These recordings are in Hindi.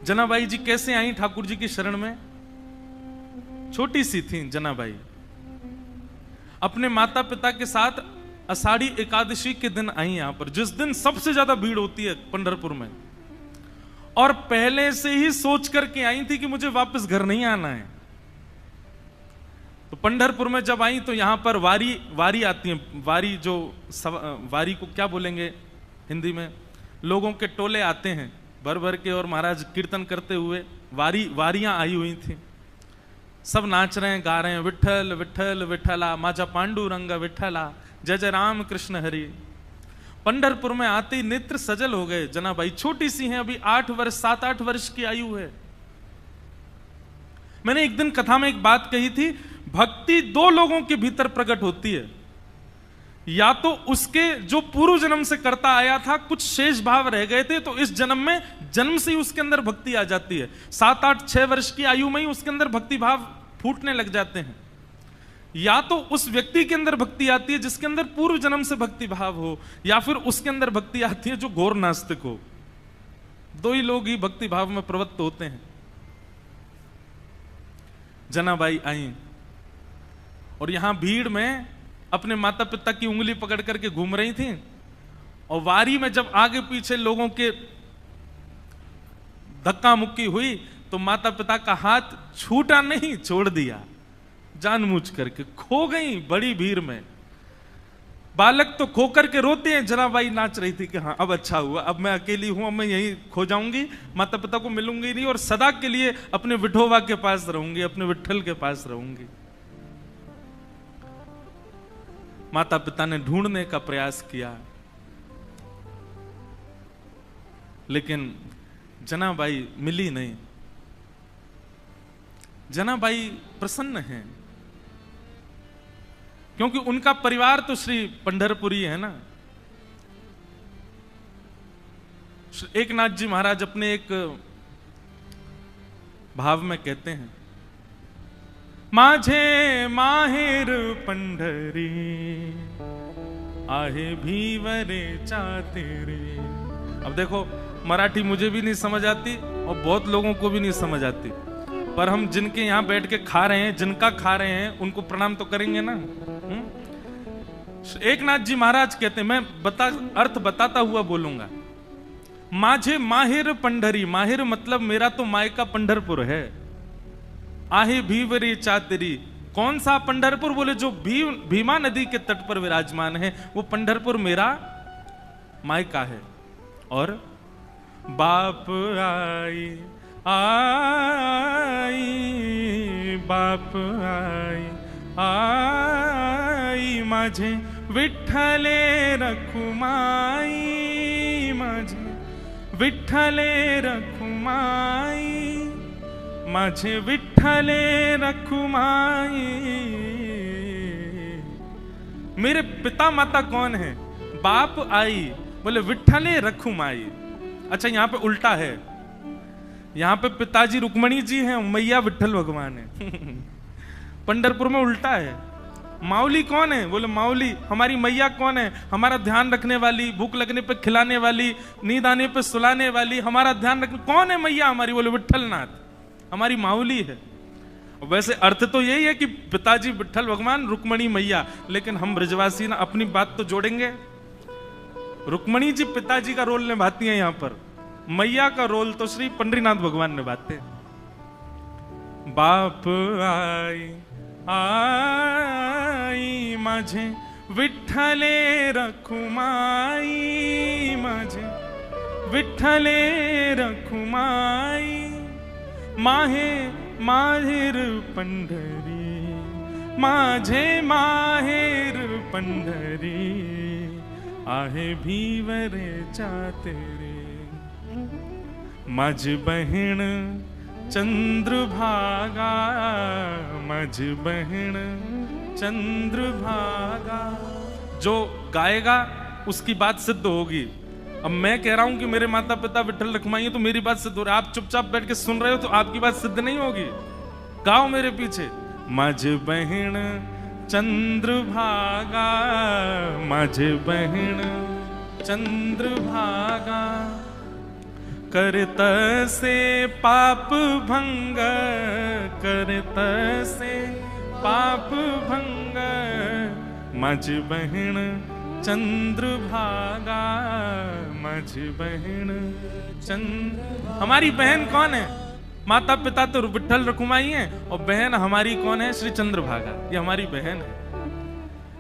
जनाबाई जी कैसे आई ठाकुर जी की शरण में? छोटी सी थी जनाबाई, अपने माता पिता के साथ आषाढ़ी एकादशी के दिन आई यहां पर, जिस दिन सबसे ज्यादा भीड़ होती है पंढरपुर में, और पहले से ही सोच करके आई थी कि मुझे वापस घर नहीं आना है। तो पंढरपुर में जब आई तो यहां पर वारी आती है, वारी को क्या बोलेंगे हिंदी में, लोगों के टोले आते हैं भर भर के, और महाराज कीर्तन करते हुए वारियां आई हुई थी, सब नाच रहे हैं, गा रहे हैं, विठ्ठल विठ्ठल विठ्ठला माझा पांडुरंग विठ्ठला, जय जय राम कृष्ण हरि। पंढरपुर में आते ही नेत्र सजल हो गए। जनाबाई छोटी सी हैं, अभी 7-8 वर्ष की आयु है। मैंने एक दिन कथा में एक बात कही थी, भक्ति दो लोगों के भीतर प्रकट होती है, या तो उसके जो पूर्व जन्म से करता आया था, कुछ शेष भाव रह गए थे, तो इस जन्म में जन्म से ही उसके अंदर भक्ति आ जाती है। 7-8-6 वर्ष की आयु में ही उसके अंदर भक्ति भाव फूटने लग जाते हैं, या तो उस व्यक्ति के अंदर भक्ति आती है जिसके अंदर पूर्व जन्म से भक्ति भाव हो, या फिर उसके अंदर भक्ति आती है जो घोर नास्तिक हो। दो ही लोग ही भक्ति भाव में प्रवृत्त होते हैं। जनाबाई आई और यहां भीड़ में अपने माता पिता की उंगली पकड़ करके घूम रही थी, और वारी में जब आगे पीछे लोगों के धक्का मुक्की हुई तो माता पिता का हाथ छूटा नहीं, छोड़ दिया, जानबूझ करके खो गई बड़ी भीड़ में। बालक तो खो करके रोते हैं, जनाबाई नाच रही थी कि हाँ अब अच्छा हुआ, अब मैं अकेली हूं, अब मैं यहीं खो जाऊंगी, माता पिता को मिलूंगी नहीं, और सदा के लिए अपने विठोबा के पास रहूंगी, अपने विठ्ठल के पास रहूंगी। माता पिता ने ढूंढने का प्रयास किया, लेकिन जनाबाई मिली नहीं। जनाबाई प्रसन्न हैं, क्योंकि उनका परिवार तो श्री पंढरपुरी है ना। एकनाथ जी महाराज अपने एक भाव में कहते हैं, माझे माहेर पंढरी आहे भीवरे चातेरे। अब देखो, मराठी मुझे भी नहीं समझ आती और बहुत लोगों को भी नहीं समझ आती, पर हम जिनके यहां बैठ के खा रहे हैं, जिनका खा रहे हैं, उनको प्रणाम तो करेंगे ना। एकनाथ जी महाराज कहते हैं, मैं अर्थ बताता हुआ बोलूंगा, माझे माहिर पंढरी, माहिर मतलब मेरा तो मायका पंढरपुर है, आहे भीवरी चातेरी, कौन सा पंढरपुर? बोले जो भीमा नदी के तट पर विराजमान है, वो पंढरपुर मेरा मायका है। और बाप आई आई, बाप आई आई, माझे विठ्ठले रखुमाई, माझे विठ्ठले रखुमाई, माझे विठ्ठले रखुमाई। मेरे पिता माता कौन है? बाप आई, बोले विठ्ठले रखुमाई। अच्छा, यहां पे उल्टा है, यहां पे पिताजी रुक्मणी जी हैं, मैया विठ्ठल भगवान है। पंढरपुर में उल्टा है। माउली कौन है? बोले माउली हमारी मैया कौन है? हमारा ध्यान रखने वाली, भूख लगने पे खिलाने वाली, नींद आने पे सुलाने वाली, हमारा ध्यान रखने कौन है मैया हमारी? बोले विठ्ठलनाथ, हमारी माउली है। वैसे अर्थ तो यही है कि पिताजी विठ्ठल भगवान, रुक्मणी मैया, लेकिन हम ब्रजवासी ना अपनी बात तो जोड़ेंगे। रुक्मणी जी पिताजी का रोल निभाती हैं, यहां पर मैया का रोल तो श्री पंडरीनाथ भगवान निभाते हैं। बाप आई आई, माझे विठ्ठले रखुमाई, माझे विठ्ठले रखुमाई, माहे माहेर पंढरी, माझे माहेर पंढरी, आहे भीवरे चातेरे। माझी बहीण चंद्रभागा, माझी बहीण चंद्रभागा। जो गाएगा उसकी बात सिद्ध होगी। अब मैं कह रहा हूं कि मेरे माता पिता विठ्ठल रखुमाई, तो मेरी बात सिद्ध हो रही है। आप चुपचाप बैठ के सुन रहे हो तो आपकी बात सिद्ध नहीं होगी। गाओ मेरे पीछे, माझी बहीण चंद्रभागा, माझी बहीण चंद्रभागा, करत से पाप भंग, करत से पाप भंग, मझ बहन चंद्रभागा, मझ बहन चंद्र। हमारी बहन कौन है? माता पिता तो विठ्ठल रखुमाई हैं और बहन हमारी कौन है? श्री चंद्रभागा, ये हमारी बहन है।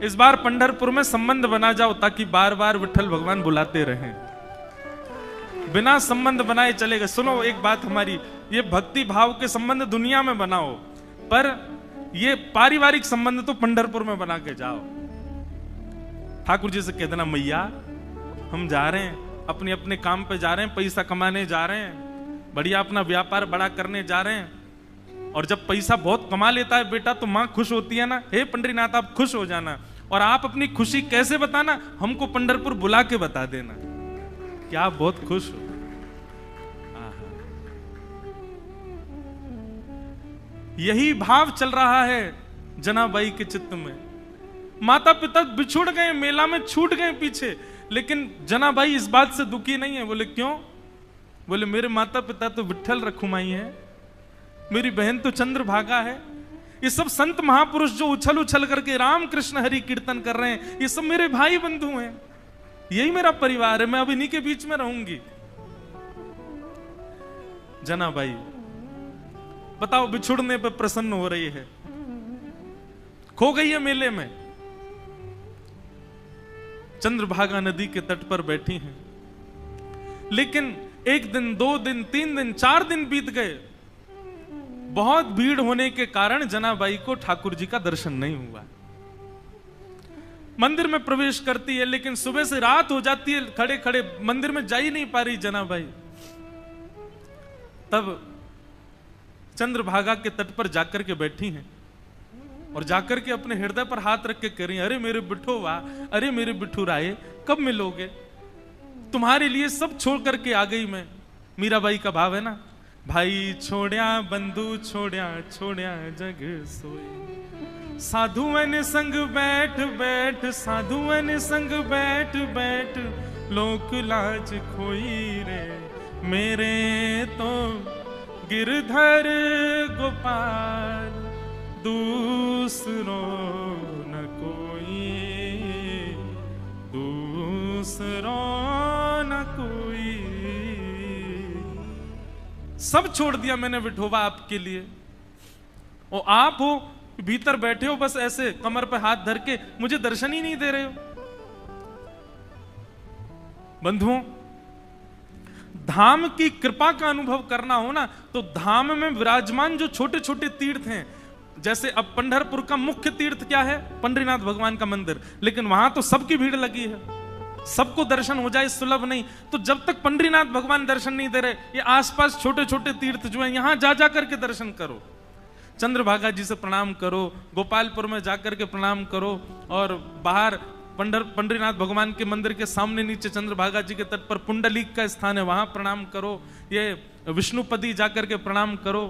इस बार पंढरपुर में संबंध बना जाओ ताकि बार बार विठ्ठल भगवान बुलाते रहें। बिना संबंध बनाए चलेगा। सुनो एक बात हमारी, ये भक्ति भाव के संबंध दुनिया में बनाओ, पर ये पारिवारिक संबंध तो पंढरपुर में बना के जाओ। ठाकुर जी से कह देना, मैया हम जा रहे हैं, अपने अपने काम पे जा रहे हैं, पैसा कमाने जा रहे हैं, बढ़िया अपना व्यापार बड़ा करने जा रहे हैं। और जब पैसा बहुत कमा लेता है बेटा तो माँ खुश होती है ना, हे पंडरीनाथ आप खुश हो जाना। और आप अपनी खुशी कैसे बताना? हमको पंढरपुर बुला के बता देना कि आप बहुत खुश हो। यही भाव चल रहा है जनाबाई के चित्त में। माता पिता बिछुड़ गए, मेला में छूट गए पीछे, लेकिन जनाबाई इस बात से दुखी नहीं है। बोले क्यों? बोले मेरे माता पिता तो विठ्ठल रखुमाई है, मेरी बहन तो चंद्रभागा है। ये सब संत महापुरुष जो उछल उछल करके राम कृष्ण हरि कीर्तन कर रहे हैं, ये सब मेरे भाई बंधु हैं, यही मेरा परिवार है, मैं अब इन्हीं के बीच में रहूंगी। जनाबाई बताओ, बिछुड़ने पर प्रसन्न हो रही है, खो गई है मेले में, चंद्रभागा नदी के तट पर बैठी हैं। लेकिन एक दिन, 2 दिन, 3 दिन, 4 दिन बीत गए। बहुत भीड़ होने के कारण जनाबाई को ठाकुर जी का दर्शन नहीं हुआ। मंदिर में प्रवेश करती है, लेकिन सुबह से रात हो जाती है, खड़े खड़े मंदिर में जा ही नहीं पा रही जनाबाई। तब चंद्रभागा के तट पर जाकर के बैठी हैं और जाकर के अपने हृदय पर हाथ रख के कह रही, अरे मेरे बिठोवा, अरे मेरे बिठुराए, कब मिलोगे? तुम्हारे लिए सब छोड़ करके आ गई मैं। मीराबाई का भाव है ना, भाई छोड़या बंधु छोड़या, छोड़या जग सोए, साधुअन संग बैठ बैठ, साधुअन संग बैठ बैठ, लोक लाज खोई रे, मेरे तो गिरधर गोपाल दूसरो न कोई, दूसरो न कोई। सब छोड़ दिया मैंने विठोबा आपके लिए, और आप हो भीतर बैठे हो बस ऐसे कमर पे हाथ धर के, मुझे दर्शन ही नहीं दे रहे हो। बंधुओं, धाम की कृपा का अनुभव करना हो ना, तो धाम में विराजमान जो छोटे छोटे तीर्थ हैं, जैसे अब पंढरपुर का मुख्य तीर्थ क्या है? पंडरीनाथ भगवान का मंदिर, लेकिन वहां तो सबकी भीड़ लगी है, सबको दर्शन हो जाए सुलभ नहीं। तो जब तक पंडरीनाथ भगवान दर्शन नहीं दे रहे, ये आसपास छोटे छोटे तीर्थ जो हैं, यहां जा जा करके दर्शन करो। चंद्रभागा जी से प्रणाम करो, गोपालपुर में जाकर के प्रणाम करो, और बाहर पंडरीनाथ भगवान के मंदिर के सामने नीचे चंद्रभागा जी के तट पर पुंडलीक का स्थान है, वहां प्रणाम करो। ये विष्णुपदी जाकर के प्रणाम करो।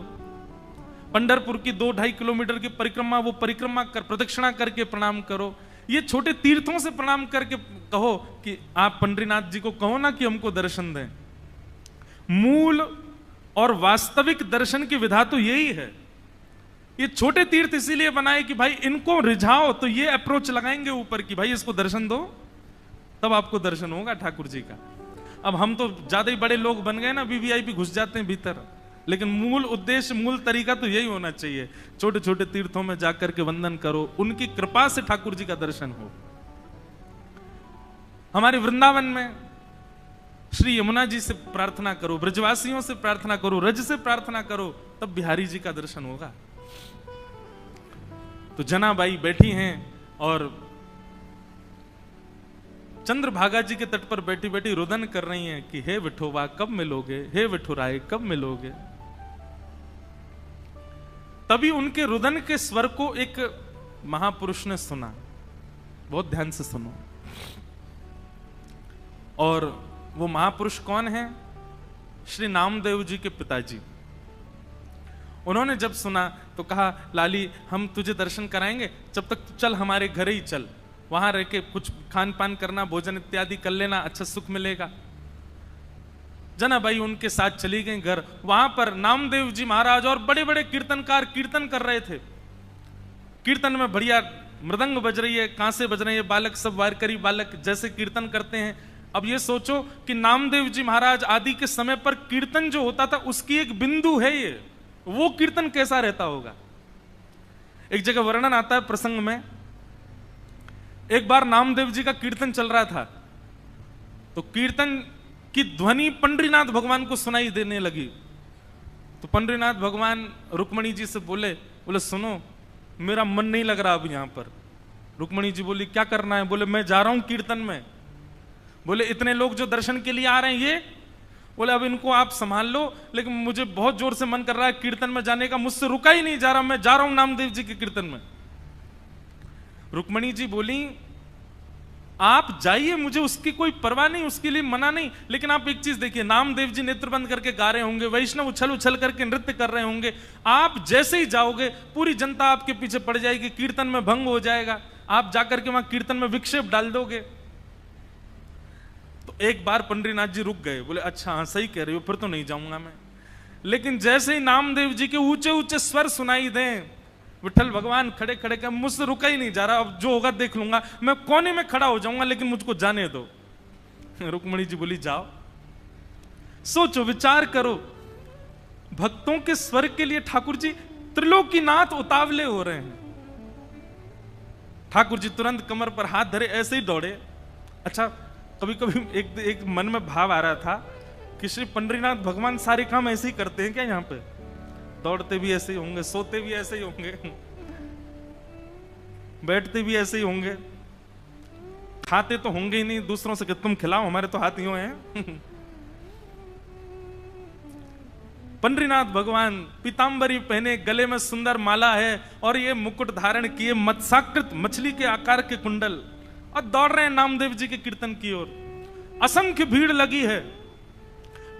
पंढरपुर की 2-2.5 किलोमीटर की परिक्रमा, वो परिक्रमा कर, प्रदक्षिणा करके प्रणाम करो। ये छोटे तीर्थों से प्रणाम करके कहो कि आप पंडरीनाथ जी को कहो ना कि हमको दर्शन दें। मूल और वास्तविक दर्शन की विधा तो यही है। ये छोटे तीर्थ इसीलिए बनाए कि भाई इनको रिझाओ, तो ये अप्रोच लगाएंगे ऊपर की भाई इसको दर्शन दो, तब आपको दर्शन होगा ठाकुर जी का। अब हम तो ज्यादा ही बड़े लोग बन गए ना, वीवीआईपी घुस जाते हैं भीतर, लेकिन मूल उद्देश्य, मूल तरीका तो यही होना चाहिए। छोटे छोटे तीर्थों में जाकर के वंदन करो, उनकी कृपा से ठाकुर जी का दर्शन हो। हमारे वृंदावन में श्री यमुना जी से प्रार्थना करो, ब्रजवासियों से प्रार्थना करो, रज से प्रार्थना करो, तब बिहारी जी का दर्शन होगा। तो जनाबाई बैठी हैं और चंद्रभागा जी के तट पर बैठी बैठी रुदन कर रही हैं कि हे विठोबा कब मिलोगे, हे विठुराए कब मिलोगे। तभी उनके रुदन के स्वर को एक महापुरुष ने सुना। बहुत ध्यान से सुनो। और वो महापुरुष कौन है? श्री नामदेव जी के पिताजी। उन्होंने जब सुना तो कहा, लाली हम तुझे दर्शन कराएंगे, जब तक चल हमारे घर ही चल, वहां रह के कुछ खान पान करना, भोजन इत्यादि कर लेना, अच्छा सुख मिलेगा। जनाबाई उनके साथ चली गई घर। वहां पर नामदेव जी महाराज और बड़े बड़े कीर्तनकार कीर्तन कर रहे थे। कीर्तन में बढ़िया मृदंग बज रही है, कांसे बज रहे हैं, बालक सब वारकरी बालक जैसे कीर्तन करते हैं। अब ये सोचो कि नामदेव जी महाराज आदि के समय पर कीर्तन जो होता था उसकी एक बिंदु है ये, वो कीर्तन कैसा रहता होगा। एक जगह वर्णन आता है प्रसंग में, एक बार नामदेव जी का कीर्तन चल रहा था, तो कीर्तन की ध्वनि पंडरीनाथ भगवान को सुनाई देने लगी। तो पंडरीनाथ भगवान रुक्मणी जी से बोले सुनो मेरा मन नहीं लग रहा अब यहां पर। रुक्मणी जी बोली क्या करना है? बोले मैं जा रहा हूं कीर्तन में। बोले इतने लोग जो दर्शन के लिए आ रहे हैं ये? बोले अब इनको आप संभाल लो, लेकिन मुझे बहुत जोर से मन कर रहा है कीर्तन में जाने का, मुझसे रुका ही नहीं जा रहा, मैं जा रहा हूं नामदेव जी के कीर्तन में। रुक्मणी जी बोली आप जाइए, मुझे उसकी कोई परवाह नहीं, उसके लिए मना नहीं, लेकिन आप एक चीज देखिए, नामदेव जी नेत्र बंद करके गा रहे होंगे, वैष्णव उछल उछल करके नृत्य कर रहे होंगे, आप जैसे ही जाओगे पूरी जनता आपके पीछे पड़ जाएगी, कीर्तन में भंग हो जाएगा, आप जाकर के वहां कीर्तन में विक्षेप डाल दोगे। तो एक बार पंडरीनाथ जी रुक गए, बोले अच्छा हाँ सही कह रही हो, फिर तो नहीं जाऊंगा मैं। लेकिन जैसे ही नामदेव जी के ऊंचे ऊंचे स्वर सुनाई दें, विठल भगवान खड़े खड़े कर, मुझसे रुका ही नहीं जा रहा, अब जो होगा देख लूंगा, मैं कोने में खड़ा हो जाऊंगा, लेकिन मुझको जाने दो। रुक्मणी जी बोली जाओ। सोचो विचार करो, भक्तों के स्वर के लिए ठाकुर जी त्रिलोकीनाथ उतावले हो रहे हैं। ठाकुर जी तुरंत कमर पर हाथ धरे ऐसे ही दौड़े। अच्छा कभी कभी एक मन में भाव आ रहा था कि श्री पंडरीनाथ भगवान सारे काम ऐसे ही करते हैं क्या? यहाँ पे दौड़ते भी ऐसे ही होंगे, सोते भी ऐसे ही होंगे, बैठते भी ऐसे ही होंगे, खाते तो होंगे ही नहीं दूसरों से कि तुम खिलाओ, हमारे तो हाथ यूं हैं। पंडरीनाथ भगवान पीतांबरी पहने, गले में सुंदर माला है और ये मुकुट धारण किए, मत्स्याकृत मछली के आकार के कुंडल, और दौड़ रहे हैं नामदेव जी के कीर्तन की ओर। असंख्य भीड़ लगी है।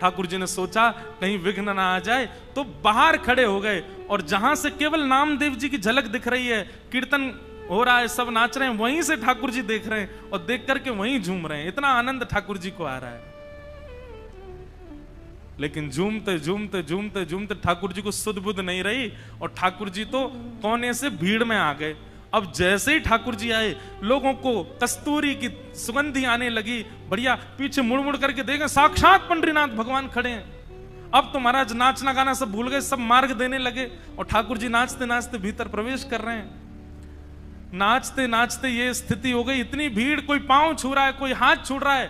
ठाकुर जी ने सोचा कहीं विघ्न ना आ जाए, तो बाहर खड़े हो गए, और जहां से केवल नामदेव जी की झलक दिख रही है, कीर्तन हो रहा है, सब नाच रहे हैं, वहीं से ठाकुर जी देख रहे हैं और देख करके वहीं झूम रहे हैं। इतना आनंद ठाकुर जी को आ रहा है। लेकिन झूमते झूमते झूमते झूमते ठाकुर जी को सुध बुध नहीं रही, और ठाकुर जी तो कोने से भीड़ में आ गए। अब जैसे ही ठाकुर जी आए, लोगों को कस्तूरी की सुगंधी आने लगी, बढ़िया, पीछे मुड़ मुड़ करके देखे साक्षात पंडरीनाथ भगवान खड़े हैं। अब तो महाराज नाचना गाना सब भूल गए, सब मार्ग देने लगे, और ठाकुर जी नाचते नाचते भीतर प्रवेश कर रहे हैं। नाचते नाचते ये स्थिति हो गई, इतनी भीड़, कोई पांव छू रहा है, कोई हाथ छू रहा है,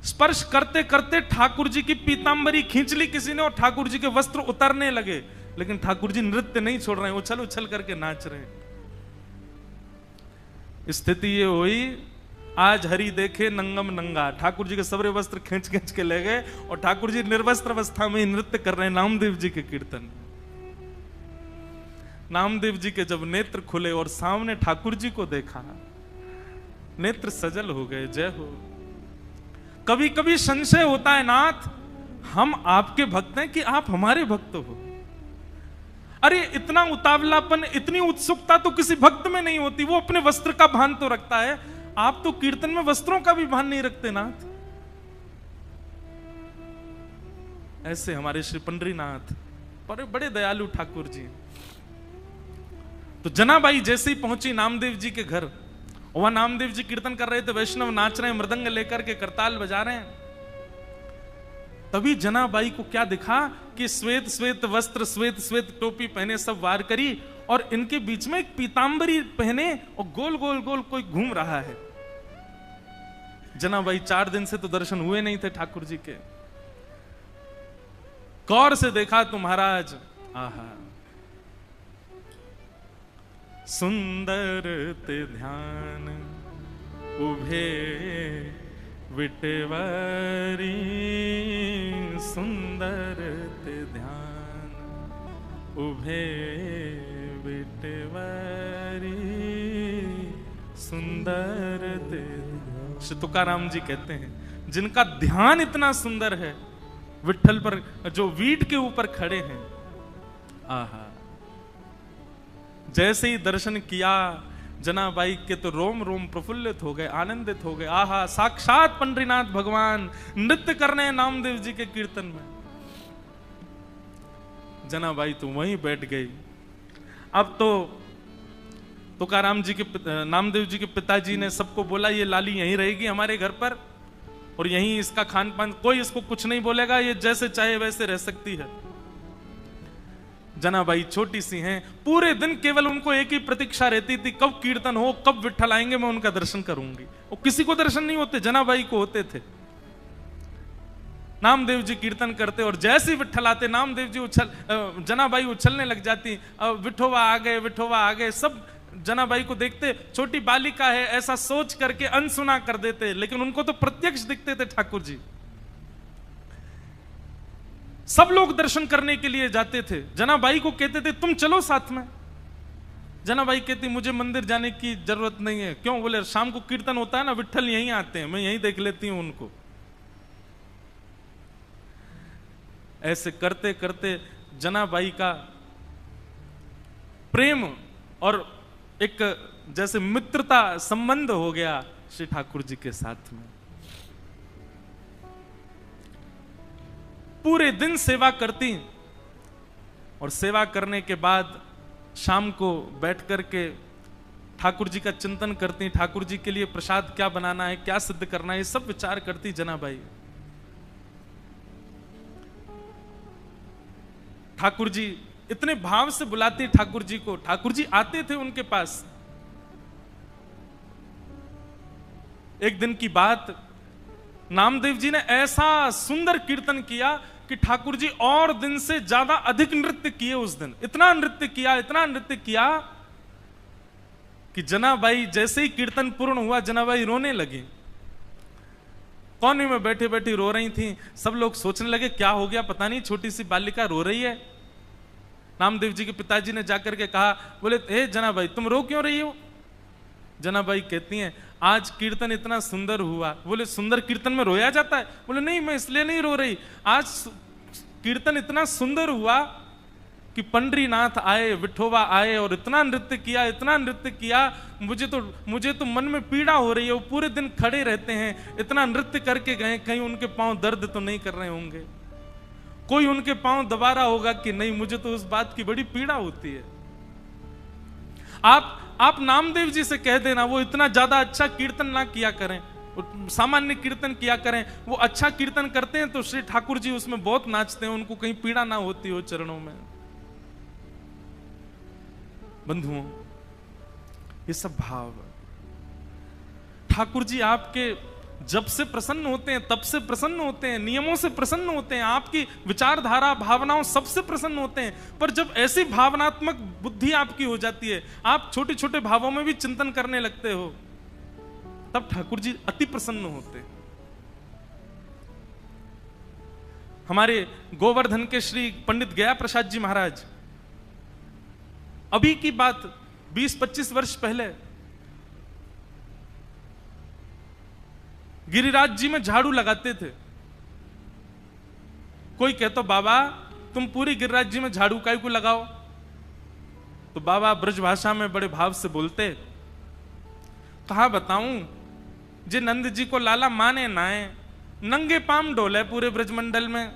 स्पर्श करते करते ठाकुर जी की पीतांबरी खींच ली किसी ने, और ठाकुर जी के वस्त्र उतरने लगे। लेकिन ठाकुर जी नृत्य नहीं छोड़ रहे हैं, उछल उछल करके नाच रहे हैं। स्थिति ये हुई, आज हरि देखे नंगम नंगा, ठाकुर जी के सबरे वस्त्र खींच खींच के ले गए, और ठाकुर जी निर्वस्त्र अवस्था में नृत्य कर रहे हैं नामदेव जी के कीर्तन। नामदेव जी के जब नेत्र खुले और सामने ठाकुर जी को देखा, नेत्र सजल हो गए। जय हो। कभी कभी संशय होता है नाथ, हम आपके भक्त हैं कि आप हमारे भक्त हो। अरे इतना उतावलापन, इतनी उत्सुकता तो किसी भक्त में नहीं होती, वो अपने वस्त्र का भान तो रखता है, आप तो कीर्तन में वस्त्रों का भी भान नहीं रखते नाथ। ऐसे हमारे श्री पंडरीनाथ बड़े दयालु ठाकुर जी। तो जनाबाई जैसे ही पहुंची नामदेव जी के घर, वहां नामदेव जी कीर्तन कर रहे थे, वैष्णव नाच रहे हैं, मृदंग लेकर के करताल बजा रहे हैं। तभी जनाबाई को क्या दिखा कि श्वेत श्वेत वस्त्र, श्वेत श्वेत टोपी पहने सब वारकरी, और इनके बीच में एक पीतांबरी पहने और गोल गोल गोल कोई घूम रहा है। जनाबाई 4 दिन से तो दर्शन हुए नहीं थे ठाकुर जी के। गौर से देखा तो महाराज, आहा सुंदर ते ध्यान उभे विटवारी, सुंदर ते ध्यान उभे विटवारी, सुंदर ते। श्री तुकाराम जी कहते हैं, जिनका ध्यान इतना सुंदर है विठल पर, जो वीट के ऊपर खड़े हैं, आहा, जैसे ही दर्शन किया, जनाबाई के तो रोम रोम प्रफुल्लित हो गए, आनंदित हो गए। आहा, साक्षात पंडरीनाथ भगवान नृत्य करने नामदेव जी के कीर्तन में। जनाबाई तो वहीं बैठ गई। अब तो तुकाराम जी के नामदेव जी के पिताजी ने सबको बोला ये लाली यहीं रहेगी हमारे घर पर, और यहीं इसका खान पान, कोई इसको कुछ नहीं बोलेगा, ये जैसे चाहे वैसे रह सकती है। जनाबाई छोटी सी हैं, पूरे दिन केवल उनको एक ही प्रतीक्षा रहती थी, कब कीर्तन हो, कब विट्ठल आएंगे, मैं उनका दर्शन करूंगी। और किसी को दर्शन नहीं होते, जनाबाई को होते थे। नामदेव जी कीर्तन करते और जैसे ही विट्ठल आते नामदेव जी जनाबाई उछलने लग जाती, विठोवा आ गए, विठोवा आ गए। सब जनाबाई को देखते छोटी बालिका है ऐसा सोच करके अनसुना कर देते, लेकिन उनको तो प्रत्यक्ष दिखते थे ठाकुर जी। सब लोग दर्शन करने के लिए जाते थे, जनाबाई को कहते थे तुम चलो साथ में। जनाबाई कहती मुझे मंदिर जाने की जरूरत नहीं है। क्यों? बोले शाम को कीर्तन होता है ना, विट्ठल यहीं आते हैं, मैं यहीं देख लेती हूं उनको। ऐसे करते करते जनाबाई का प्रेम और एक जैसे मित्रता संबंध हो गया श्री ठाकुर जी के साथ में। पूरे दिन सेवा करती और सेवा करने के बाद शाम को बैठ करके ठाकुर जी का चिंतन करती, ठाकुर जी के लिए प्रसाद क्या बनाना है, क्या सिद्ध करना है, ये सब विचार करती जनाबाई। ठाकुर जी इतने भाव से बुलाती ठाकुर जी को, ठाकुर जी आते थे उनके पास। एक दिन की बात, नामदेव जी ने ऐसा सुंदर कीर्तन किया कि ठाकुर जी और दिन से ज्यादा अधिक नृत्य किए उस दिन। इतना नृत्य किया कि जनाबाई जैसे ही कीर्तन पूर्ण हुआ, जनाबाई रोने लगी। कोने में बैठे बैठी रो रही थी। सब लोग सोचने लगे क्या हो गया, पता नहीं छोटी सी बालिका रो रही है। नामदेव जी के पिताजी ने जाकर के कहा, बोले हे जनाबाई तुम रो क्यों रही हो? जनाबाई कहती हैं आज कीर्तन इतना सुंदर हुआ। बोले सुंदर कीर्तन में रोया जाता है? बोले नहीं, मैं इसलिए नहीं रो रही, आज कीर्तन इतना सुंदर हुआ कि पंडरीनाथ आए, विठोबा आए और इतना नृत्य किया, मुझे तो मन में पीड़ा हो रही है। वो पूरे दिन खड़े रहते हैं, इतना नृत्य करके गए, कहीं उनके पांव दर्द तो नहीं कर रहे होंगे, कोई उनके पांव दबा रहा होगा कि नहीं, मुझे तो उस बात की बड़ी पीड़ा होती है। आप नामदेव जी से कह देना वो इतना ज्यादा अच्छा कीर्तन ना किया करें, सामान्य कीर्तन किया करें। वो अच्छा कीर्तन करते हैं तो श्री ठाकुर जी उसमें बहुत नाचते हैं, उनको कहीं पीड़ा ना होती हो चरणों में। बंधुओं, ये सब भाव ठाकुर जी आपके जब से प्रसन्न होते हैं तब से प्रसन्न होते हैं, नियमों से प्रसन्न होते हैं, आपकी विचारधारा भावनाओं सबसे प्रसन्न होते हैं। पर जब ऐसी भावनात्मक बुद्धि आपकी हो जाती है, आप छोटे छोटे भावों में भी चिंतन करने लगते हो, तब ठाकुर जी अति प्रसन्न होते हैं। हमारे गोवर्धन के श्री पंडित गया प्रसाद जी महाराज, अभी की बात 20-25 वर्ष पहले, गिरिराज जी में झाड़ू लगाते थे। कोई कहता बाबा तुम पूरी गिरिराज जी में झाड़ू काहे को लगाओ? तो बाबा ब्रज भाषा में बड़े भाव से बोलते, कहा बताऊं, जे नंद जी को लाला माने नाए, नंगे पाम डोले पूरे ब्रजमंडल में,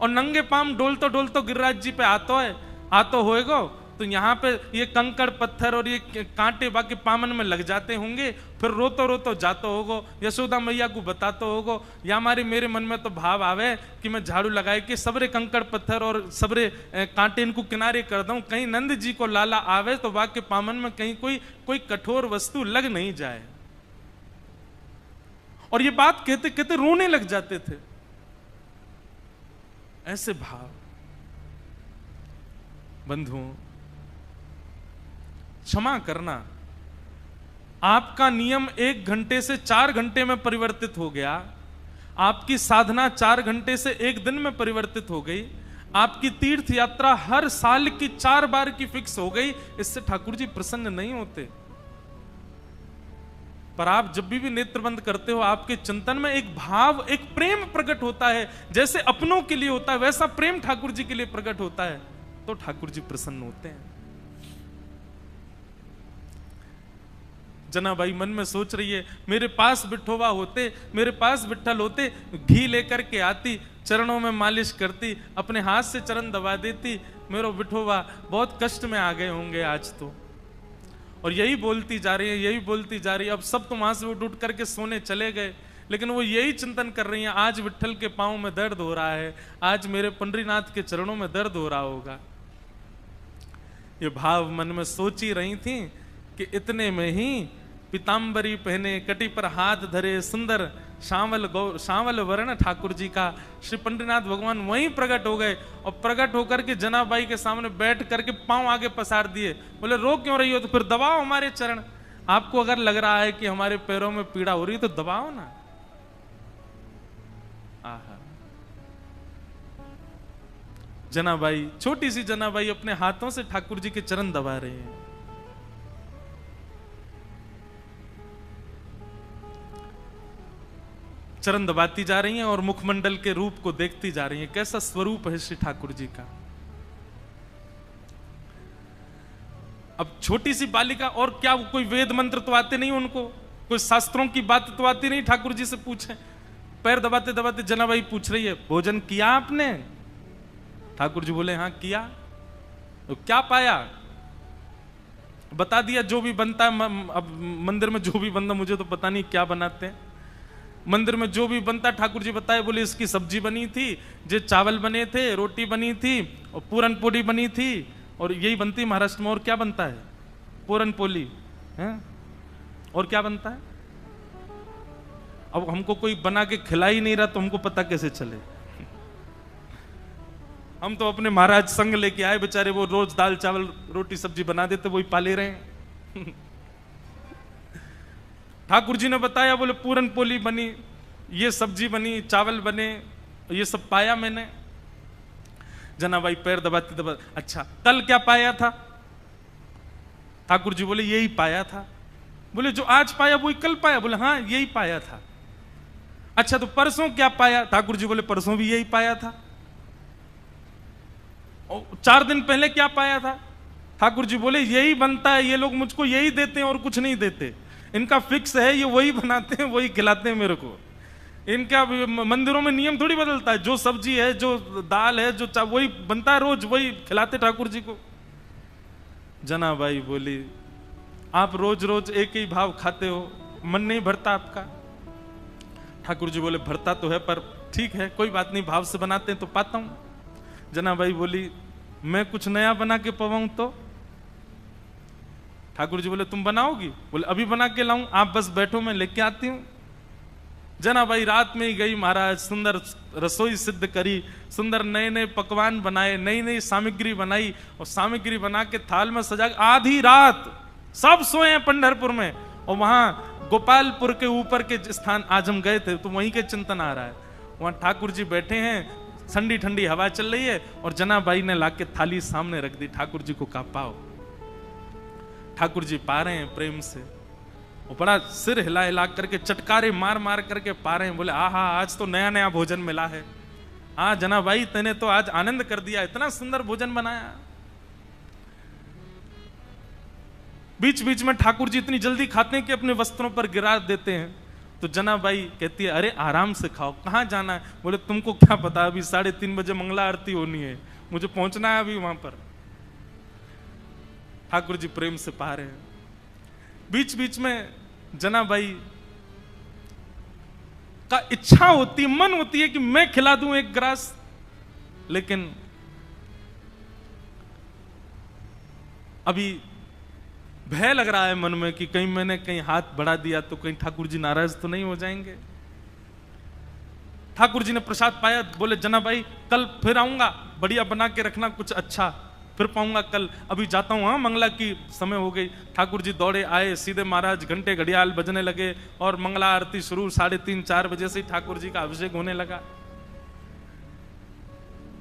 और नंगे पाम डोलतो डोलतो गिरिराज जी पे आतो होएगो, तो यहाँ पे ये कंकड़ पत्थर और ये कांटे बाकी पामन में लग जाते होंगे, फिर रोतो रोतो जातो होगो, यशोदा मैया को बताते होगो। या मेरे मन में तो भाव आवे कि मैं झाड़ू लगाए कि सबरे कंकड़ पत्थर और सबरे कांटे इनको किनारे कर दूं, कहीं नंद जी को लाला आवे तो वाक्य पामन में कहीं कोई कठोर वस्तु लग नहीं जाए। और ये बात कहते कहते रोने लग जाते थे। ऐसे भाव बंधुओं, क्षमा करना, आपका नियम 1 घंटे से 4 घंटे में परिवर्तित हो गया, आपकी साधना 4 घंटे से 1 दिन में परिवर्तित हो गई, आपकी तीर्थ यात्रा हर साल की 4 बार की फिक्स हो गई, इससे ठाकुर जी प्रसन्न नहीं होते। पर आप जब भी नेत्र बंद करते हो, आपके चिंतन में एक भाव, एक प्रेम प्रकट होता है, जैसे अपनों के लिए होता है वैसा प्रेम ठाकुर जी के लिए प्रकट होता है, तो ठाकुर जी प्रसन्न होते हैं। जनाबाई मन में सोच रही है, मेरे पास विठोबा होते, मेरे पास विठ्ठल होते, घी लेकर के आती, चरणों में मालिश करती, अपने हाथ से चरण दबा देती, मेरो विठोबा बहुत कष्ट में आ गए होंगे आज तो। और यही बोलती जा रही है, यही बोलती जा रही है। अब सब तो वहां से उठ करके सोने चले गए, लेकिन वो यही चिंतन कर रही हैं, आज विठ्ठल के पांव में दर्द हो रहा है, आज मेरे पंडरीनाथ के चरणों में दर्द हो रहा होगा। ये भाव मन में सोची रही थी कि इतने में ही पीताम्बरी पहने, कटी पर हाथ धरे, सुंदर श्यामल वर्ण ठाकुर जी का श्री पंडरीनाथ भगवान वहीं प्रकट हो गए। और प्रकट होकर के जनाबाई के सामने बैठ करके पांव आगे पसार दिए, बोले रो क्यों रही हो, तो फिर दबाओ हमारे चरण। आपको अगर लग रहा है कि हमारे पैरों में पीड़ा हो रही है तो दबाओ ना। आहा, जनाबाई, छोटी सी जनाबाई अपने हाथों से ठाकुर जी के चरण दबा रहे हैं। चरण दबाती जा रही हैं और मुखमंडल के रूप को देखती जा रही हैं, कैसा स्वरूप है श्री ठाकुर जी का। अब छोटी सी बालिका, और क्या कोई वेद मंत्र तो आते नहीं उनको, कोई शास्त्रों की बात तो आती नहीं, ठाकुर जी से पूछे। पैर दबाते दबाते जनाबाई पूछ रही है, भोजन किया आपने? ठाकुर जी बोले हाँ किया। तो क्या पाया? बता दिया जो भी बनता है। अब मंदिर में जो भी बनता, मुझे तो पता नहीं क्या बनाते हैं, मंदिर में जो भी बनता ठाकुर जी बताए। बोले इसकी सब्जी बनी थी, जे चावल बने थे, रोटी बनी थी और पूरन पोली बनी थी, और यही बनती है महाराष्ट्र में। और क्या बनता है? पूरन पोली है। और क्या बनता है? अब हमको कोई बना के खिला ही नहीं रहा तो हमको पता कैसे चले। हम तो अपने महाराज संग लेके आए, बेचारे वो रोज दाल चावल रोटी सब्जी बना देते, वही पाले रहे हैं। ठाकुर जी ने बताया, बोले पूरन पोली बनी, ये सब्जी बनी, चावल बने, ये सब पाया मैंने। जनाबाई पैर दबाते दबाते, अच्छा कल क्या पाया था? ठाकुर जी बोले यही पाया था। बोले जो आज पाया वही कल पाया? बोले हाँ यही पाया था। अच्छा तो परसों क्या पाया? ठाकुर जी बोले परसों भी यही पाया था। और 4 दिन पहले क्या पाया था? ठाकुर जी बोले यही बनता है, ये लोग मुझको यही देते हैं और कुछ नहीं देते, इनका फिक्स है, ये वही बनाते हैं वही खिलाते हैं मेरे को। इनका मंदिरों में नियम थोड़ी बदलता है, जो सब्जी है, जो दाल है, जो वही बनता है, रोज वही खिलाते ठाकुर जी को। जनाबाई बोली आप रोज रोज एक ही भाव खाते हो, मन नहीं भरता आपका? ठाकुर जी बोले भरता तो है, पर ठीक है कोई बात नहीं, भाव से बनाते हैं तो पाता हूं। जनाबाई बोली मैं कुछ नया बना के पवाऊं तो? ठाकुर जी बोले तुम बनाओगी? बोले अभी बना के लाऊं, आप बस बैठो मैं लेके आती हूं। जनाबाई रात में ही गई महाराज, सुंदर रसोई सिद्ध करी, सुंदर नए नए पकवान बनाए, नई नई सामग्री बनाई, और सामग्री बना के थाल में सजा। आधी रात सब सोए हैं पंढरपुर में, और वहां गोपालपुर के ऊपर के स्थान आज हम गए थे तो वहीं के चिंतन आ रहा है। वहां ठाकुर जी बैठे हैं, ठंडी ठंडी हवा चल रही है, और जनाबाई ने लाके थाली सामने रख दी, ठाकुर जी को कहा पाओ। ठाकुर जी पा रहे हैं प्रेम से, वो बड़ा सिर हिला हिला करके, चटकारे मार मार करके पा रहे हैं। बोले आहा आज तो नया नया भोजन मिला है। हाँ जनाबाई तेने तो आज आनंद कर दिया, इतना सुंदर भोजन बनाया। बीच बीच में ठाकुर जी इतनी जल्दी खाते हैं कि अपने वस्त्रों पर गिरा देते हैं। तो जनाबाई कहती है अरे आराम से खाओ, कहाँ जाना है? बोले तुमको क्या पता, अभी 3:30 बजे मंगला आरती होनी है, मुझे पहुंचना है अभी वहां पर। ठाकुर जी प्रेम से पा रहे हैं। बीच बीच में जनाबाई का इच्छा होती, मन होती है कि मैं खिला दूं एक ग्रास, लेकिन अभी भय लग रहा है मन में कि कहीं मैंने कहीं हाथ बढ़ा दिया तो कहीं ठाकुर जी नाराज तो नहीं हो जाएंगे। ठाकुर जी ने प्रसाद पाया, बोले जनाबाई कल फिर आऊंगा, बढ़िया बना के रखना कुछ अच्छा, फिर पाऊंगा कल, अभी जाता हूं, हाँ मंगला की समय हो गई। ठाकुर जी दौड़े आए, सीधे महाराज घंटे घड़ियाल बजने लगे और मंगला आरती शुरू। 3:30-4 बजे से ठाकुर जी का अभिषेक होने लगा।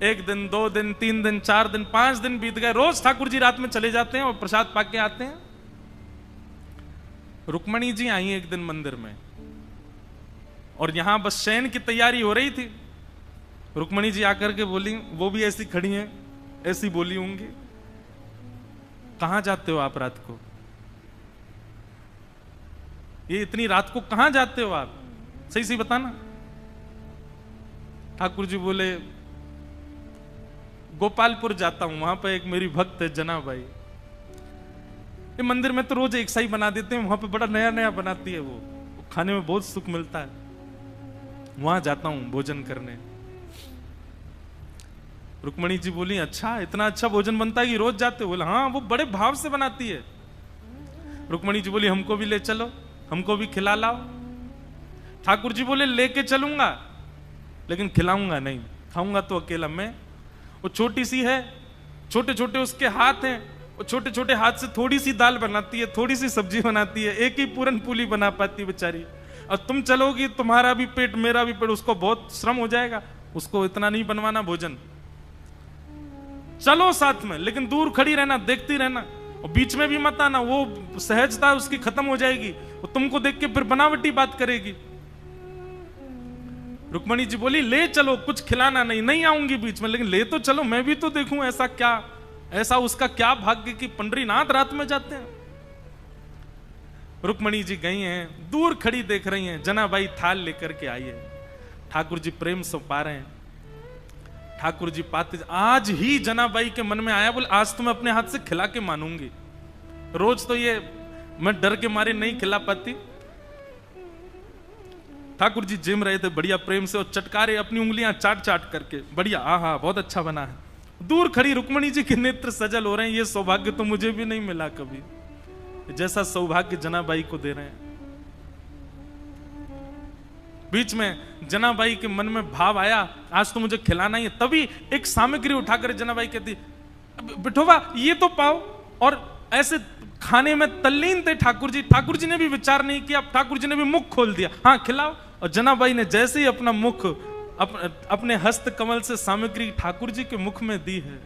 1 दिन 2 दिन 3 दिन 4 दिन 5 दिन बीत गए। रोज ठाकुर जी रात में चले जाते हैं और प्रसाद पाके आते हैं। रुक्मणी जी आई एक दिन मंदिर में, और यहां बस शयन की तैयारी हो रही थी। रुक्मणी जी आकर के बोली, वो भी ऐसी खड़ी हैं, ऐसी बोली होंगी, कहां जाते हो आप रात को? ये इतनी रात को कहां जाते हो आप, सही सही बताना। ठाकुर जी बोले गोपालपुर जाता हूं, वहां पर एक मेरी भक्त है जनाबाई, ये मंदिर में तो रोज एक सा ही बना देते हैं, वहां पे बड़ा नया नया बनाती है, वो खाने में बहुत सुख मिलता है, वहां जाता हूं भोजन करने। रुक्मणी जी बोली अच्छा, इतना अच्छा भोजन बनता है कि रोज जाते हो? बोले हाँ, वो बड़े भाव से बनाती है। रुक्मणी जी बोली हमको भी ले चलो, हमको भी खिला लाओ। ठाकुर जी बोले लेके चलूंगा लेकिन खिलाऊंगा नहीं, खाऊंगा तो अकेला मैं। वो छोटी सी है, छोटे छोटे उसके हाथ हैं, वो छोटे छोटे हाथ से थोड़ी सी दाल बनाती है, थोड़ी सी सब्जी बनाती है, एक ही पूरन पूली बना पाती है बेचारी। और तुम चलोगी, तुम्हारा भी पेट मेरा भी पेट, उसको बहुत श्रम हो जाएगा, उसको इतना नहीं बनवाना भोजन। चलो साथ में, लेकिन दूर खड़ी रहना, देखती रहना, और बीच में भी मत आना, वो सहजता उसकी खत्म हो जाएगी, वो तुमको देख के फिर बनावटी बात करेगी। रुक्मणी जी बोली ले चलो, कुछ खिलाना नहीं, नहीं आऊंगी बीच में, लेकिन ले तो चलो, मैं भी तो देखूं ऐसा क्या, ऐसा उसका क्या भाग्य कि पंडरीनाथ रात में जाते हैं। रुक्मणी जी गई हैं, दूर खड़ी देख रही हैं, जनाबाई थाल लेकर के आई है, ठाकुर जी प्रेम से पा रहे हैं। ठाकुर जी पाते, आज ही जनाबाई के मन में आया, बोले आज तो मैं अपने हाथ से खिला के मानूंगी, रोज तो ये मैं डर के मारे नहीं खिला पाती। ठाकुर जी जिम रहे थे बढ़िया प्रेम से, और चटकारे अपनी उंगलियां चाट चाट करके, बढ़िया आहा बहुत अच्छा बना है। दूर खड़ी रुक्मणी जी के नेत्र सजल हो रहे हैं, ये सौभाग्य तो मुझे भी नहीं मिला कभी, जैसा सौभाग्य जनाबाई को दे रहे हैं। बीच में जनाबाई के मन में भाव आया आज तो मुझे खिलाना ही है, तभी एक सामग्री उठाकर जनाबाई कहती बिठोबा ये तो पाओ, और ऐसे खाने में तल्लीन थे ठाकुर जी। ठाकुर जी ने भी विचार नहीं किया, ठाकुर जी ने भी मुख खोल दिया, हाँ खिलाओ। और जनाबाई ने जैसे ही अपना मुख अपने हस्त कमल से सामग्री ठाकुर जी के मुख में दी है,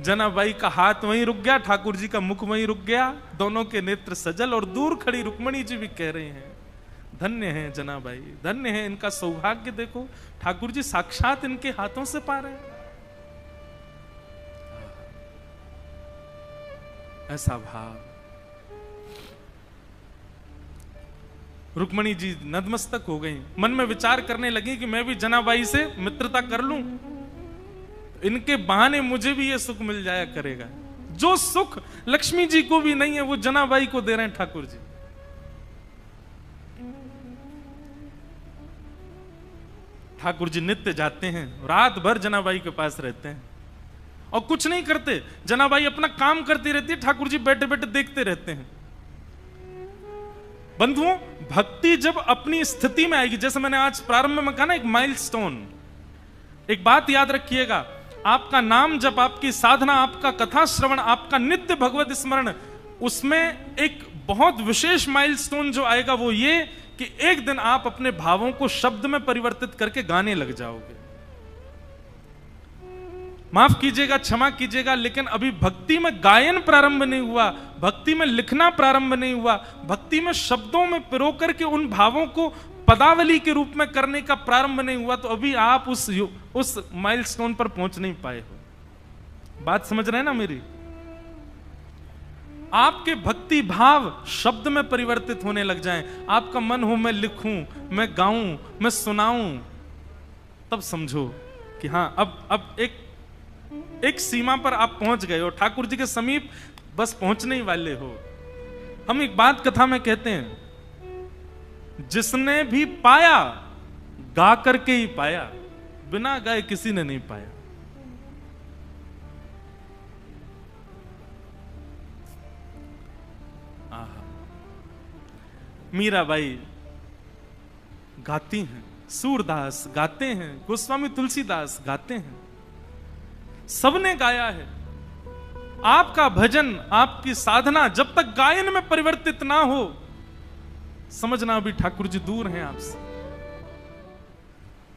जनाबाई का हाथ वहीं रुक गया, ठाकुर जी का मुख वहीं रुक गया, दोनों के नेत्र सजल। और दूर खड़ी रुक्मणी जी भी कह रही हैं धन्य है जनाबाई, धन्य है, इनका सौभाग्य देखो, ठाकुर जी साक्षात इनके हाथों से पा रहे हैं। ऐसा भाव। रुक्मणी जी नतमस्तक हो गई, मन में विचार करने लगी कि मैं भी जनाबाई से मित्रता कर लूं, इनके बहाने मुझे भी ये सुख मिल जाया करेगा, जो सुख लक्ष्मी जी को भी नहीं है वो जनाबाई को दे रहे हैं ठाकुर जी। ठाकुर जी नित्य जाते हैं, रात भर जनाबाई के पास रहते हैं और कुछ नहीं करते, जनाबाई अपना काम करती रहती है, ठाकुर जी बैठे बैठे देखते रहते हैं। बंधुओं, भक्ति जब अपनी स्थिति में आएगी, जैसे मैंने आज प्रारंभ में कहा ना, एक माइलस्टोन, एक बात याद रखिएगा, आपका नाम जब, आपकी साधना, आपका कथा श्रवण, आपका नित्य भगवत स्मरण, उसमें एक बहुत विशेष माइलस्टोन जो आएगा वो ये कि एक दिन आप अपने भावों को शब्द में परिवर्तित करके गाने लग जाओगे। माफ कीजिएगा, क्षमा कीजिएगा, लेकिन अभी भक्ति में गायन प्रारंभ नहीं हुआ, भक्ति में लिखना प्रारंभ नहीं हुआ, भक्ति में शब्दों में पिरो करके उन भावों को पदावली के रूप में करने का प्रारंभ नहीं हुआ, तो अभी आप उस माइलस्टोन पर पहुंच नहीं पाए हो। बात समझ रहे हैं ना मेरी? आपके भक्ति भाव शब्द में परिवर्तित होने लग जाएं, आपका मन हो मैं लिखूं, मैं गाऊं, मैं सुनाऊं, तब समझो कि हां अब एक सीमा पर आप पहुंच गए हो, ठाकुर जी के समीप बस पहुंचने ही वाले हो। हम एक बात कथा में कहते हैं, जिसने भी पाया गा करके ही पाया, बिना गाए किसी ने नहीं पाया। मीराबाई गाती हैं, सूरदास गाते हैं, गोस्वामी तुलसीदास गाते हैं, सबने गाया है। आपका भजन, आपकी साधना जब तक गायन में परिवर्तित ना हो, समझना अभी ठाकुर जी दूर हैं आपसे।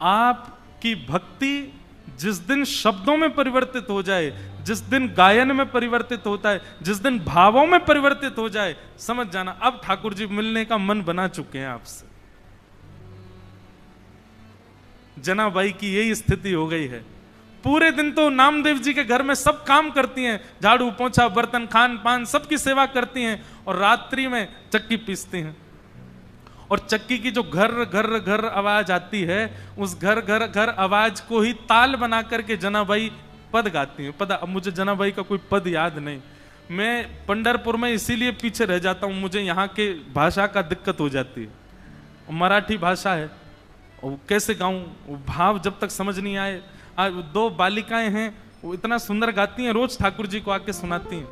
आपकी भक्ति जिस दिन शब्दों में परिवर्तित हो जाए, जिस दिन गायन में परिवर्तित होता है, जिस दिन भावों में परिवर्तित हो जाए, समझ जाना अब ठाकुर जी मिलने का मन बना चुके हैं आपसे। जनाबाई की यही स्थिति हो गई है। पूरे दिन तो नामदेव जी के घर में सब काम करती हैं, झाड़ू पोंछा बर्तन खान पान सबकी सेवा करती हैं, और रात्रि में चक्की पीसती हैं। और चक्की की जो घर घर घर आवाज आती है, उस घर घर घर आवाज को ही ताल बना करके जनाबाई पद गाती हैं। अब मुझे जनाबाई का कोई पद याद नहीं, मैं पंढरपुर में इसीलिए पीछे रह जाता हूँ, मुझे यहाँ के भाषा का दिक्कत हो जाती है। मराठी भाषा है, वो कैसे गाऊं, वो भाव जब तक समझ नहीं आए। दो बालिकाएं हैं, वो इतना सुंदर गाती हैं, रोज ठाकुर जी को आके सुनाती हैं,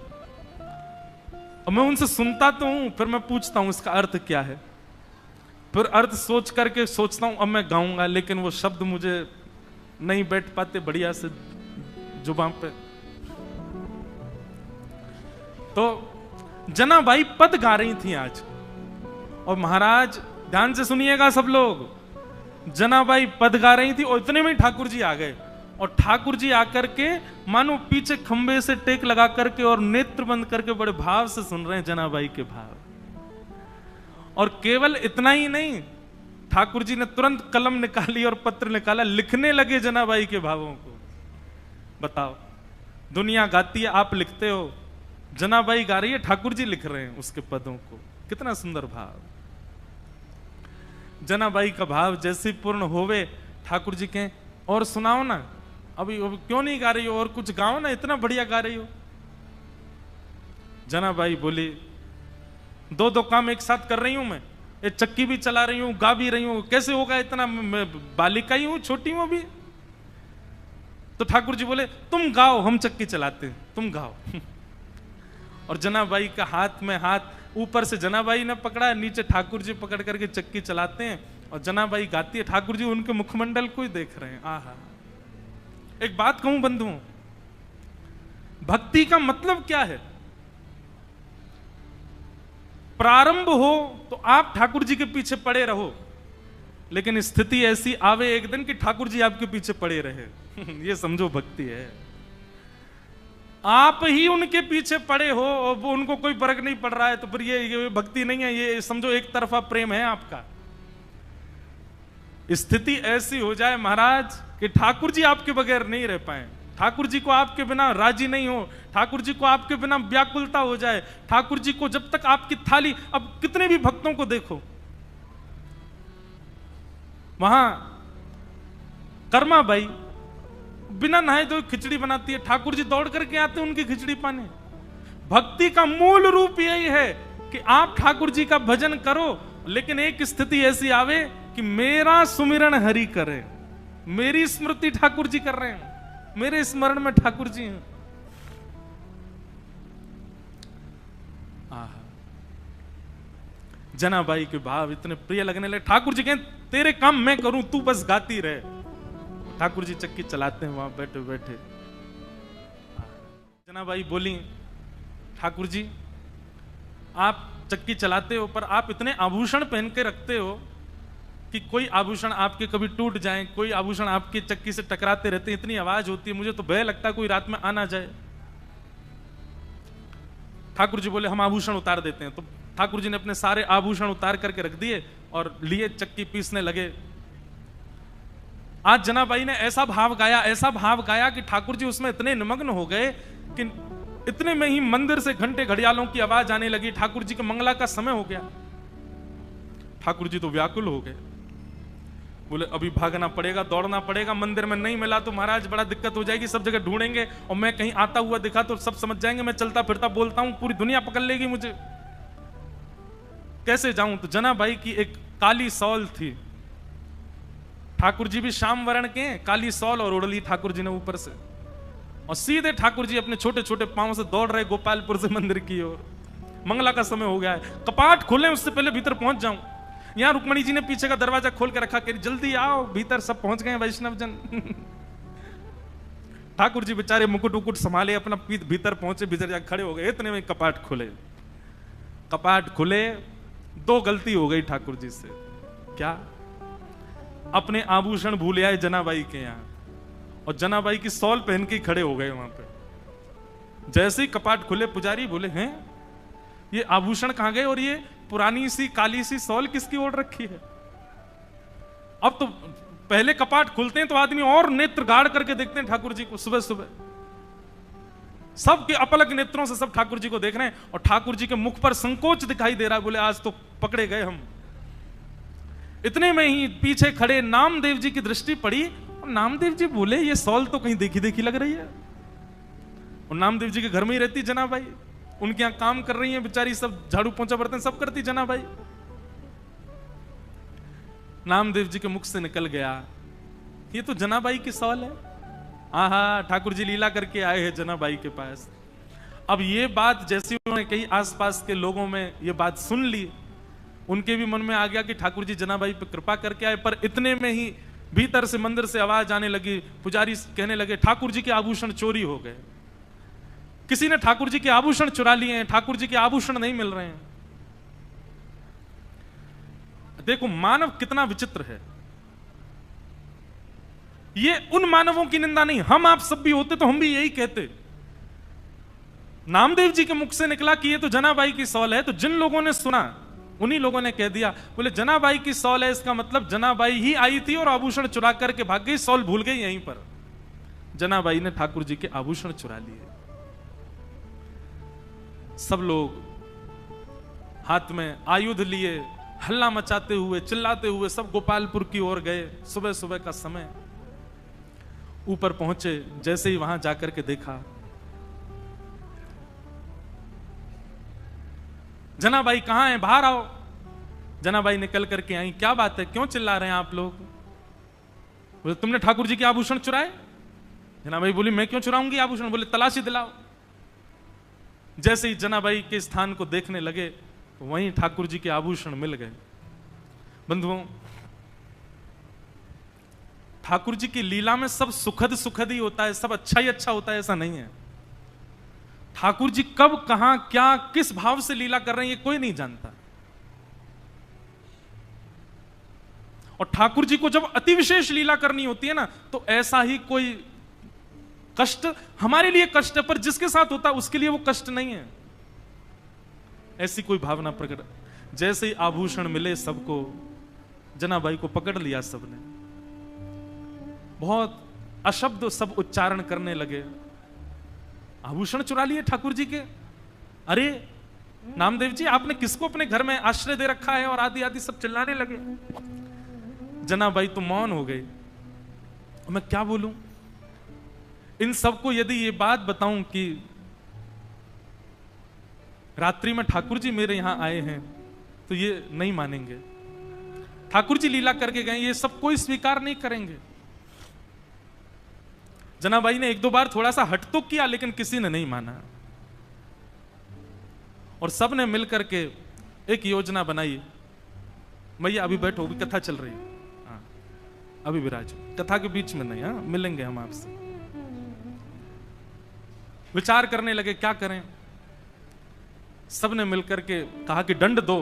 और मैं उनसे सुनता तो हूं, फिर मैं पूछता हूं इसका अर्थ क्या है, फिर अर्थ सोच करके सोचता हूं अब मैं गाऊंगा, लेकिन वो शब्द मुझे नहीं बैठ पाते बढ़िया से जुबान पे। तो जनाबाई पद गा रही थी आज, और महाराज ध्यान से सुनिएगा सब लोग, जनाबाई पद गा रही थी और इतने में ठाकुर जी आ गए, और ठाकुर जी आकर के मानो पीछे खंबे से टेक लगा करके और नेत्र बंद करके बड़े भाव से सुन रहे हैं जनाबाई के भाव। और केवल इतना ही नहीं, ठाकुर जी ने तुरंत कलम निकाली और पत्र निकाला, लिखने लगे जनाबाई के भावों को। बताओ, दुनिया गाती है, आप लिखते हो, जनाबाई गा रही है, ठाकुर जी लिख रहे हैं उसके पदों को। कितना सुंदर भाव। जनाबाई का भाव जैसे पूर्ण होवे, ठाकुर जी कहें और सुनाओ ना, अभी क्यों नहीं गा रही हो, और कुछ गाओ ना, इतना बढ़िया गा रही हो। जनाबाई बोली, दो काम एक साथ कर रही हूं मैं, ये चक्की भी चला रही हूं, गा भी रही हूं, कैसे होगा इतना, मैं बालिका ही हूं, छोटी हूं अभी। तो ठाकुर जी बोले, तुम गाओ, हम चक्की चलाते हैं, तुम गाओ। और जनाबाई का हाथ में हाथ, ऊपर से जनाबाई ने पकड़ा, नीचे ठाकुर जी पकड़ करके चक्की चलाते हैं, और जनाबाई गाती है, ठाकुर जी उनके मुखमंडल को ही देख रहे हैं। आहा, एक बात कहूं बंधुओं, भक्ति का मतलब क्या है? प्रारंभ हो तो आप ठाकुर जी के पीछे पड़े रहो, लेकिन स्थिति ऐसी आवे एक दिन कि ठाकुर जी आपके पीछे पड़े रहे। ये समझो भक्ति है। आप ही उनके पीछे पड़े हो और वो उनको कोई फर्क नहीं पड़ रहा है, तो फिर ये भक्ति नहीं है, ये समझो एक तरफा प्रेम है आपका। स्थिति ऐसी हो जाए महाराज कि ठाकुर जी आपके बगैर नहीं रह पाए, ठाकुर जी को आपके बिना राजी नहीं हो, ठाकुर जी को आपके बिना व्याकुलता हो जाए, ठाकुर जी को जब तक आपकी थाली, अब कितने भी भक्तों को देखो, वहां कर्मा बाई बिना नहाए तो खिचड़ी बनाती है, ठाकुर जी दौड़ करके आते हैं उनकी खिचड़ी पाने। भक्ति का मूल रूप यही है कि आप ठाकुर जी का भजन करो, लेकिन एक स्थिति ऐसी आवे कि मेरा सुमिरन हरि करे, मेरी स्मृति ठाकुर जी कर रहे हैं, मेरे स्मरण में ठाकुर जी हैं। जनाबाई के भाव इतने प्रिय लगने लगे। ठाकुर जी कहें तेरे काम मैं करूं, तू बस गाती रहे। ठाकुर जी चक्की चलाते हैं वहां बैठे बैठे। जनाबाई बोली, ठाकुर जी आप चक्की चलाते हो, पर आप इतने आभूषण पहन के रखते हो कि कोई आभूषण आपके कभी टूट जाए, कोई आभूषण आपकी चक्की से टकराते रहते, इतनी आवाज होती है, मुझे तो भय लगता है कोई रात में आ ना जाए। ठाकुर जी बोले, हम आभूषण उतार देते हैं। तो ठाकुर जी ने अपने सारे आभूषण उतार करके रख दिए और लिए चक्की पीसने लगे। आज जनाबाई ने ऐसा भाव गाया कि ठाकुर जी उसमें इतने निमग्न हो गए कि इतने में ही मंदिर से घंटे घड़ियालों की आवाज आने लगी। ठाकुर जी के मंगला का समय हो गया। ठाकुर जी तो व्याकुल हो गए, बोले अभी भागना पड़ेगा, दौड़ना पड़ेगा, मंदिर में नहीं मिला तो महाराज बड़ा दिक्कत हो जाएगी, सब जगह ढूंढेंगे और मैं कहीं आता हुआ दिखा तो सब समझ जाएंगे मैं चलता फिरता बोलता हूं, पूरी दुनिया पकड़ लेगी मुझे, कैसे जाऊं। तो जनाबाई की एक काली सौल थी, ठाकुर जी भी श्याम वर्ण के, काली सौल और उड़ली ठाकुर जी ने ऊपर से, और सीधे ठाकुर जी अपने छोटे छोटे पांव से दौड़ रहे गोपालपुर से मंदिर की ओर। मंगला का समय हो गया है, कपाट खोले उससे पहले भीतर पहुंच जाऊं। यहां रुक्मणी जी ने पीछे का दरवाजा खोल के रखा कि जल्दी आओ भीतर, सब पहुंच गए वैष्णव जन। ठाकुर जी बेचारे मुकुट उकुट संभाले, अपना भीतर पहुंचे, भीतर जाकर खड़े हो गए। इतने में कपाट खुले। दो गलती हो गई ठाकुर जी से। क्या? अपने आभूषण भूल आए जनाबाई के यहां, और जनाबाई की सौल पहन के खड़े हो गए वहां पे। जैसे ही कपाट खुले, पुजारी बोले, हैं ये आभूषण कहां गए, और ये पुरानी सी काली सी सौल किसकी ओर रखी है? अब तो पहले कपाट खुलते हैं तो आदमी और नेत्र गाड़ करके देखते हैं ठाकुर जी को। सुबह सुबह सबके अपलक नेत्रों से सब ठाकुर जी को देख रहे हैं और ठाकुर जी के मुख पर संकोच दिखाई दे रहा है। बोले आज तो पकड़े गए हम। इतने में ही पीछे खड़े नामदेव जी की दृष्टि पड़ी और नामदेव जी बोले ये सॉल तो कहीं देखी देखी लग रही है। और नामदेव जी के घर में ही रहती जनाबाई, उनके यहां काम कर रही है बेचारी, सब झाड़ू पोंछा बर्तन सब करती जनाबाई। नामदेव जी के मुख से निकल गया ये तो जनाबाई की सॉल है। हाँ, ठाकुर जी लीला करके आए हैं जनाबाई के पास। अब ये बात जैसी उन्होंने कही, आसपास के लोगों में ये बात सुन ली, उनके भी मन में आ गया कि ठाकुर जी जनाबाई पे कृपा करके आए। पर इतने में ही भीतर से मंदिर से आवाज आने लगी, पुजारी कहने लगे ठाकुर जी के आभूषण चोरी हो गए, किसी ने ठाकुर जी के आभूषण चुरा लिए हैं, ठाकुर जी के आभूषण नहीं मिल रहे हैं। देखो मानव कितना विचित्र है। ये उन मानवों की निंदा नहीं, हम आप सब भी होते तो हम भी यही कहते। नामदेव जी के मुख से निकला कि ये तो जनाबाई की सॉल है, तो जिन लोगों ने सुना उन्हीं लोगों ने कह दिया, बोले जनाबाई की सॉल है, इसका मतलब जनाबाई ही आई थी और आभूषण चुरा करके भाग गई, सॉल भूल गई यहीं पर। जनाबाई ने ठाकुर जी के आभूषण चुरा लिए। सब लोग हाथ में आयुध लिए हल्ला मचाते हुए चिल्लाते हुए सब गोपालपुर की ओर गए। सुबह सुबह का समय, ऊपर पहुंचे, जैसे ही वहां जाकर के देखा जनाबाई कहां है, बाहर आओ। जनाबाई निकल करके आई, क्या बात है, क्यों चिल्ला रहे हैं आप लोग? बोले तुमने ठाकुर जी के आभूषण चुराए। जनाबाई बोली मैं क्यों चुराऊंगी आभूषण? बोले तलाशी दिलाओ। जैसे ही जनाबाई के स्थान को देखने लगे तो वहीं ठाकुर जी के आभूषण मिल गए। बंधुओं, ठाकुर जी की लीला में सब सुखद सुखद ही होता है, सब अच्छा ही अच्छा होता है, ऐसा नहीं है। ठाकुर जी कब कहां क्या किस भाव से लीला कर रहे हैं ये कोई नहीं जानता। और ठाकुर जी को जब अति विशेष लीला करनी होती है ना, तो ऐसा ही कोई कष्ट हमारे लिए कष्ट है, पर जिसके साथ होता है उसके लिए वो कष्ट नहीं है, ऐसी कोई भावना प्रकट। जैसे ही आभूषण मिले सबको, जनाबाई को पकड़ लिया सबने, बहुत अशब्द सब उच्चारण करने लगे। आभूषण चुरा लिए ठाकुर जी के। अरे नामदेव जी, आपने किसको अपने घर में आश्रय दे रखा है? और आदि आदि सब चिल्लाने लगे। जनाबाई तो मौन हो गई। मैं क्या बोलूं इन सबको? यदि ये बात बताऊं कि रात्रि में ठाकुर जी मेरे यहां आए हैं तो ये नहीं मानेंगे। ठाकुर जी लीला करके गए, ये सब कोई स्वीकार नहीं करेंगे। जनाबाई ने एक दो बार थोड़ा सा हट तो किया, लेकिन किसी ने नहीं माना। और सब ने मिलकर के एक योजना बनाई। मैया अभी बैठो, अभी कथा चल रही है, हाँ अभी विराज, कथा के बीच में नहीं, हाँ मिलेंगे हम आपसे। विचार करने लगे क्या करें। सब ने मिलकर के कहा कि दंड दो।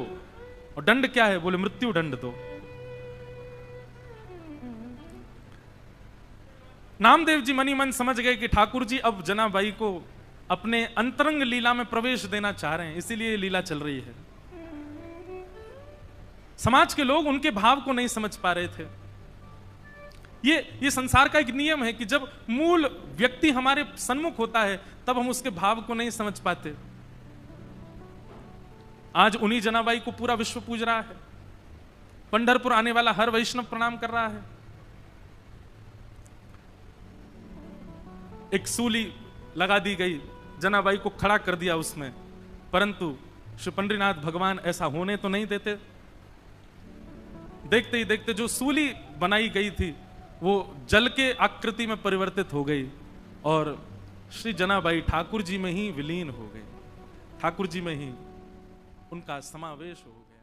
और दंड क्या है? बोले मृत्यु दंड दो। नामदेव जी मनी मन समझ गए कि ठाकुर जी अब जनाबाई को अपने अंतरंग लीला में प्रवेश देना चाह रहे हैं, इसीलिए लीला चल रही है। समाज के लोग उनके भाव को नहीं समझ पा रहे थे। ये संसार का एक नियम है कि जब मूल व्यक्ति हमारे सन्मुख होता है तब हम उसके भाव को नहीं समझ पाते। आज उन्हीं जनाबाई को पूरा विश्व पूज रहा है। पंढरपुर आने वाला हर वैष्णव प्रणाम कर रहा है। एक सूली लगा दी गई, जनाबाई को खड़ा कर दिया उसमें, परंतु श्री पंडरीनाथ भगवान ऐसा होने तो नहीं देते। देखते ही देखते जो सूली बनाई गई थी वो जल के आकृति में परिवर्तित हो गई और श्री जनाबाई ठाकुर जी में ही विलीन हो गई, ठाकुर जी में ही उनका समावेश हो गया।